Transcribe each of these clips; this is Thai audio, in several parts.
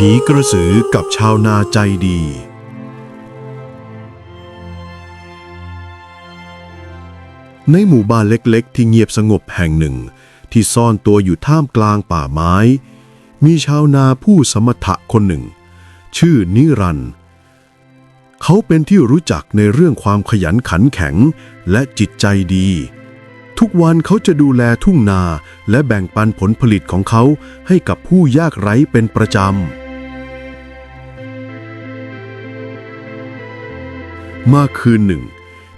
ผีกระสือกับชาวนาใจดีในหมู่บ้านเล็กๆที่เงียบสงบแห่งหนึ่งที่ซ่อนตัวอยู่ท่ามกลางป่าไม้มีชาวนาผู้สมถะคนหนึ่งชื่อนิรันดร์เขาเป็นที่รู้จักในเรื่องความขยันขันแข็งและจิตใจดีทุกวันเขาจะดูแลทุ่งนาและแบ่งปันผลผลิตของเขาให้กับผู้ยากไร้เป็นประจำมาคืนหนึ่ง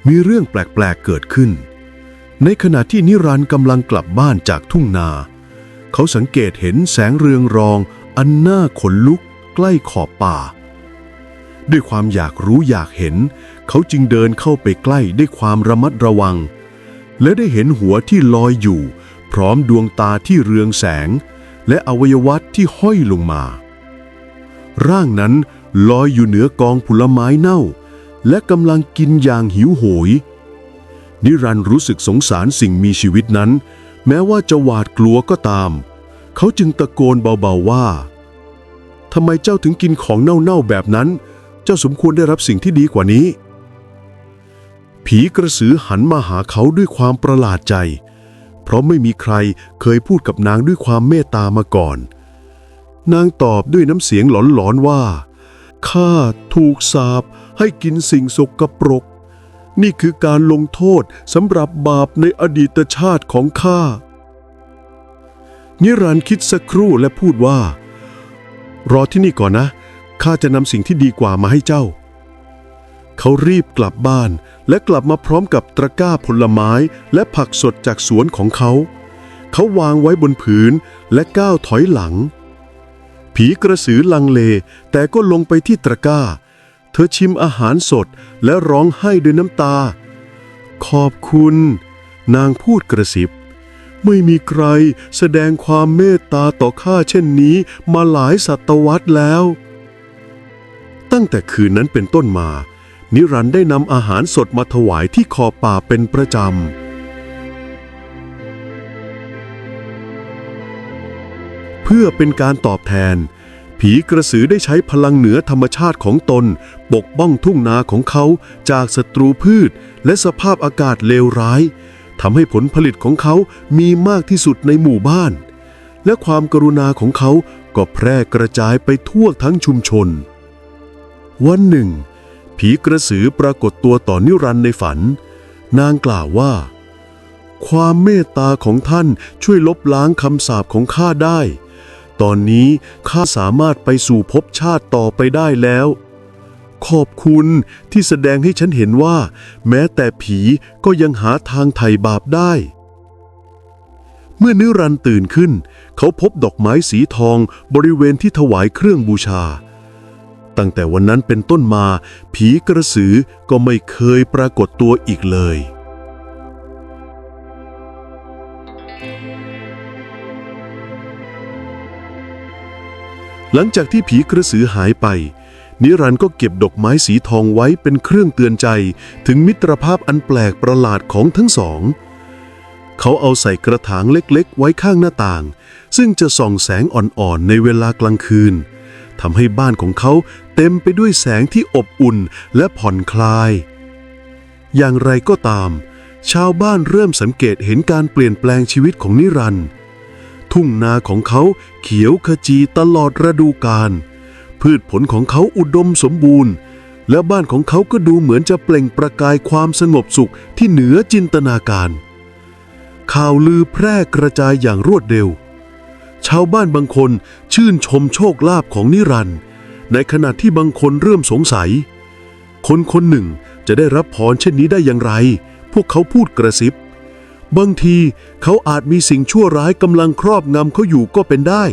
มีเรื่องแปลกๆเกิดขึ้นในขณะที่นิรันดร์กำลังกลับบ้านจากทุ่งนาเขาสังเกตเห็นแสงเรืองรองอันน่าขนลุกใกล้ขอบป่าด้วยความอยากรู้อยากเห็นเขาจึงเดินเข้าไปใกล้ด้วยความระมัดระวังและได้เห็นหัวที่ลอยอยู่พร้อมดวงตาที่เรืองแสงและอวัยวะที่ห้อยลงมาร่างนั้นลอยอยู่เหนือกองผลไม้เน่าและกำลังกินอย่างหิวโหยนิรันดร์รู้สึกสงสารสิ่งมีชีวิตนั้นแม้ว่าจะหวาดกลัวก็ตามเขาจึงตะโกนเบาๆว่าทำไมเจ้าถึงกินของเน่าๆแบบนั้นเจ้าสมควรได้รับสิ่งที่ดีกว่านี้ผีกระสือหันมาหาเขาด้วยความประหลาดใจเพราะไม่มีใครเคยพูดกับนางด้วยความเมตตามาก่อนนางตอบด้วยน้ำเสียงหลอนๆว่าข้าถูกสาปให้กินสิ่งสกปรกนี่คือการลงโทษสำหรับบาปในอดีตชาติของข้านิรันดร์คิดสักครู่และพูดว่ารอที่นี่ก่อนนะข้าจะนำสิ่งที่ดีกว่ามาให้เจ้าเขารีบกลับบ้านและกลับมาพร้อมกับตะกร้าผลไม้และผักสดจากสวนของเขาวางไว้บนผืนและก้าวถอยหลังผีกระสือลังเลแต่ก็ลงไปที่ตะกร้าเธอชิมอาหารสดและร้องไห้ด้วยน้ำตาขอบคุณนางพูดกระซิบไม่มีใครแสดงความเมตตาต่อข้าเช่นนี้มาหลายศตวรรษแล้วตั้งแต่คืนนั้นเป็นต้นมานิรันดร์ได้นำอาหารสดมาถวายที่ขอบป่าเป็นประจำเพื่อเป็นการตอบแทนผีกระสือได้ใช้พลังเหนือธรรมชาติของตนปกป้องทุ่งนาของเขาจากศัตรูพืชและสภาพอากาศเลวร้ายทำให้ผลผลิตของเขามีมากที่สุดในหมู่บ้านและความกรุณาของเขาก็แพร่กระจายไปทั่วทั้งชุมชนวันหนึ่งผีกระสือปรากฏตัวต่อนิรันดร์ในฝันนางกล่าวว่าความเมตตาของท่านช่วยลบล้างคำสาปของข้าได้ตอนนี้ข้าสามารถไปสู่ภพชาติต่อไปได้แล้วขอบคุณที่แสดงให้ฉันเห็นว่าแม้แต่ผีก็ยังหาทางไถ่บาปได้เมื่อนิรันดร์ตื่นขึ้นเขาพบดอกไม้สีทองบริเวณที่ถวายเครื่องบูชาตั้งแต่วันนั้นเป็นต้นมาผีกระสือก็ไม่เคยปรากฏตัวอีกเลยหลังจากที่ผีกระสือหายไปนิรันดร์ก็เก็บดอกไม้สีทองไว้เป็นเครื่องเตือนใจถึงมิตรภาพอันแปลกประหลาดของทั้งสองเขาเอาใส่กระถางเล็กๆไว้ข้างหน้าต่างซึ่งจะส่องแสงอ่อนๆในเวลากลางคืนทำให้บ้านของเขาเต็มไปด้วยแสงที่อบอุ่นและผ่อนคลายอย่างไรก็ตามชาวบ้านเริ่มสังเกตเห็นการเปลี่ยนแปลงชีวิตของนิรันดร์ทุ่งนาของเขาเขียวขจีตลอดฤดูกาลพืชผลของเขาอุดมสมบูรณ์และบ้านของเขาก็ดูเหมือนจะเปล่งประกายความสงบสุขที่เหนือจินตนาการข่าวลือแพร่กระจายอย่างรวดเร็วชาวบ้านบางคนชื่นชมโชคลาภของนิรันดร์ในขณะที่บางคนเริ่มสงสัยคนคนหนึ่งจะได้รับพรเช่นนี้ได้อย่างไรพวกเขาพูดกระซิบบางทีเขาอาจมีสิ่งชั่วร้ายกำลังครอบงำเขาอยู่ก็เป็นได้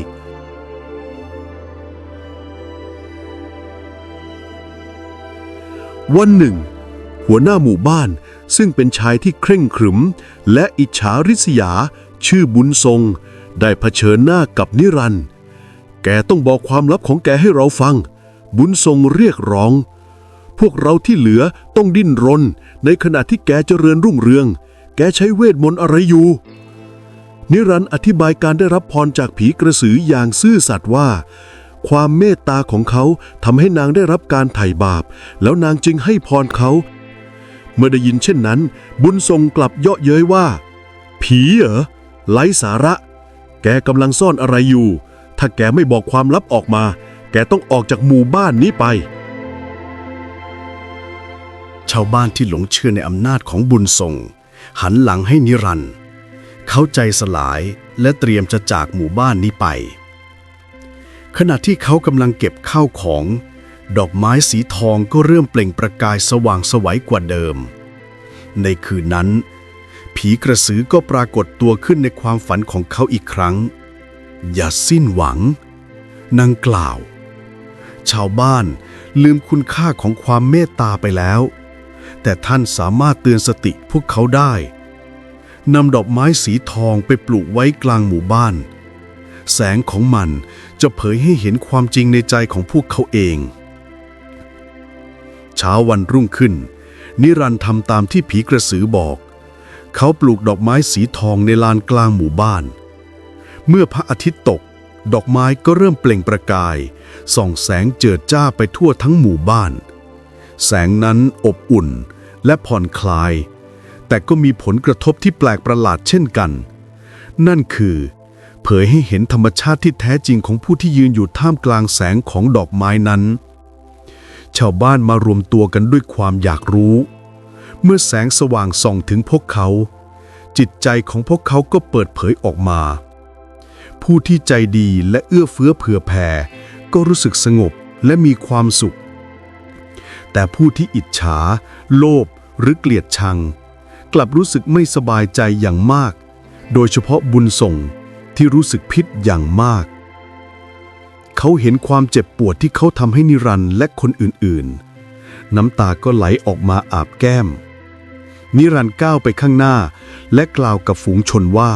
วันหนึ่งหัวหน้าหมู่บ้านซึ่งเป็นชายที่เคร่งขรึมและอิจฉาริษยาชื่อบุญทรงได้เผชิญหน้ากับนิรันดร์แกต้องบอกความลับของแกให้เราฟังบุญทรงเรียกร้องพวกเราที่เหลือต้องดิ้นรนในขณะที่แกเจริญรุ่งเรืองแกใช้เวทมนต์อะไรอยู่นิรันดร์อธิบายการได้รับพรจากผีกระสืออย่างซื่อสัตย์ว่า ความเมตตาของเขาทำให้นางได้รับการไถ่บาปแล้วนางจึงให้พรเขาเมื่อได้ยินเช่นนั้นบุญทรงกลับเยาะเย้ยว่าผีเหรอไร้สาระแกกำลังซ่อนอะไรอยู่ถ้าแกไม่บอกความลับออกมาแกต้องออกจากหมู่บ้านนี้ไปชาวบ้านที่หลงเชื่อในอำนาจของบุญทรงหันหลังให้นิรันดร์เขาใจสลายและเตรียมจะจากหมู่บ้านนี้ไปขณะที่เขากำลังเก็บข้าวของดอกไม้สีทองก็เริ่มเปล่งประกายสว่างไสวกว่าเดิมในคืนนั้นผีกระสือก็ปรากฏตัวขึ้นในความฝันของเขาอีกครั้งอย่าสิ้นหวังนางกล่าวชาวบ้านลืมคุณค่าของความเมตตาไปแล้วแต่ท่านสามารถเตือนสติพวกเขาได้นำดอกไม้สีทองไปปลูกไว้กลางหมู่บ้านแสงของมันจะเผยให้เห็นความจริงในใจของพวกเขาเองเช้าวันรุ่งขึ้นนิรันดร์ทำตามที่ผีกระสือบอกเขาปลูกดอกไม้สีทองในลานกลางหมู่บ้านเมื่อพระอาทิตย์ตกดอกไม้ก็เริ่มเปล่งประกายส่องแสงเจิดจ้าไปทั่วทั้งหมู่บ้านแสงนั้นอบอุ่นและผ่อนคลายแต่ก็มีผลกระทบที่แปลกประหลาดเช่นกันนั่นคือเผยให้เห็นธรรมชาติที่แท้จริงของผู้ที่ยืนอยู่ท่ามกลางแสงของดอกไม้นั้นชาวบ้านมารวมตัวกันด้วยความอยากรู้เมื่อแสงสว่างส่องถึงพวกเขาจิตใจของพวกเขาก็เปิดเผยออกมาผู้ที่ใจดีและเอื้อเฟื้อเผื่อแผ่ก็รู้สึกสงบและมีความสุขแต่ผู้ที่อิจฉาโลภหรือเกลียดชังกลับรู้สึกไม่สบายใจอย่างมากโดยเฉพาะบุญส่งที่รู้สึกผิดอย่างมากเขาเห็นความเจ็บปวดที่เขาทำให้นิรันดร์และคนอื่นๆน้ำตาก็ไหลออกมาอาบแก้มนิรันดร์ก้าวไปข้างหน้าและกล่าวกับฝูงชนว่า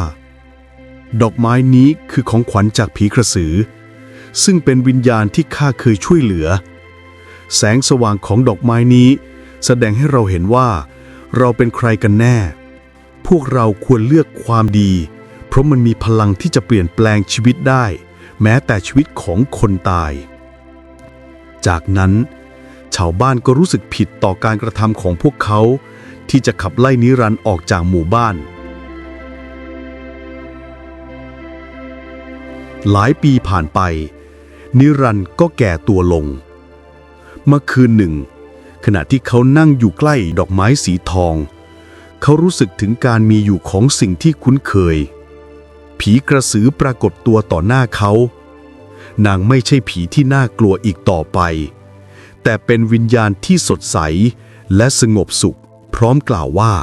ดอกไม้นี้คือของขวัญจากผีกระสือซึ่งเป็นวิญญาณที่ข้าเคยช่วยเหลือแสงสว่างของดอกไม้นี้แสดงให้เราเห็นว่าเราเป็นใครกันแน่พวกเราควรเลือกความดีเพราะมันมีพลังที่จะเปลี่ยนแปลงชีวิตได้แม้แต่ชีวิตของคนตายจากนั้นชาวบ้านก็รู้สึกผิดต่อการกระทำของพวกเขาที่จะขับไล่นิรันดร์ออกจากหมู่บ้านหลายปีผ่านไปนิรันดร์ก็แก่ตัวลงเมื่อคืนหนึ่งขณะที่เขานั่งอยู่ใกล้ดอกไม้สีทองเขารู้สึกถึงการมีอยู่ของสิ่งที่คุ้นเคยผีกระสือปรากฏตัวต่อหน้าเขานางไม่ใช่ผีที่น่ากลัวอีกต่อไปแต่เป็นวิญญาณที่สดใสและสงบสุขพร้อมกล่าวว่า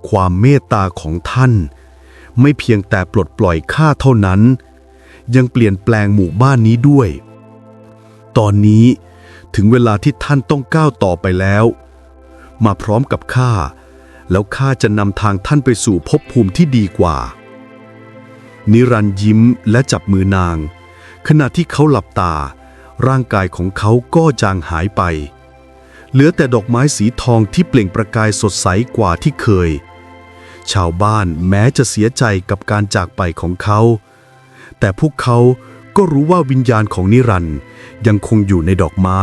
ความเมตตาของท่านไม่เพียงแต่ปลดปล่อยข้าเท่านั้นยังเปลี่ยนแปลงหมู่บ้านนี้ด้วยตอนนี้ถึงเวลาที่ท่านต้องก้าวต่อไปแล้วมาพร้อมกับข้าแล้วข้าจะนำทางท่านไปสู่ภพภูมิที่ดีกว่านิรันดร์ยิ้มและจับมือนางขณะที่เขาหลับตาร่างกายของเขาก็จางหายไปเหลือแต่ดอกไม้สีทองที่เปล่งประกายสดใสกว่าที่เคยชาวบ้านแม้จะเสียใจกับการจากไปของเขาแต่พวกเขาก็รู้ว่าวิญญาณของนิรันดร์ยังคงอยู่ในดอกไม้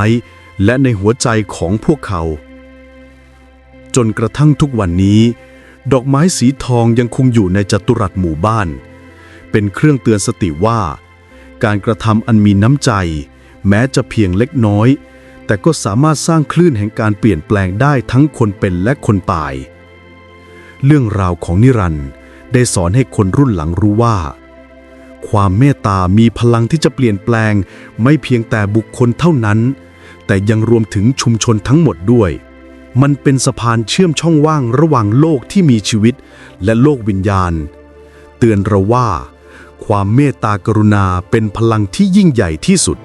และในหัวใจของพวกเขาจนกระทั่งทุกวันนี้ดอกไม้สีทองยังคงอยู่ในจัตุรัสหมู่บ้านเป็นเครื่องเตือนสติว่าการกระทำอันมีน้ำใจแม้จะเพียงเล็กน้อยแต่ก็สามารถสร้างคลื่นแห่งการเปลี่ยนแปลงได้ทั้งคนเป็นและคนตายเรื่องราวของนิรันดร์ได้สอนให้คนรุ่นหลังรู้ว่าความเมตตามีพลังที่จะเปลี่ยนแปลงไม่เพียงแต่บุคคลเท่านั้นแต่ยังรวมถึงชุมชนทั้งหมดด้วยมันเป็นสะพานเชื่อมช่องว่างระหว่างโลกที่มีชีวิตและโลกวิญญาณเตือนเราว่าความเมตตากรุณาเป็นพลังที่ยิ่งใหญ่ที่สุด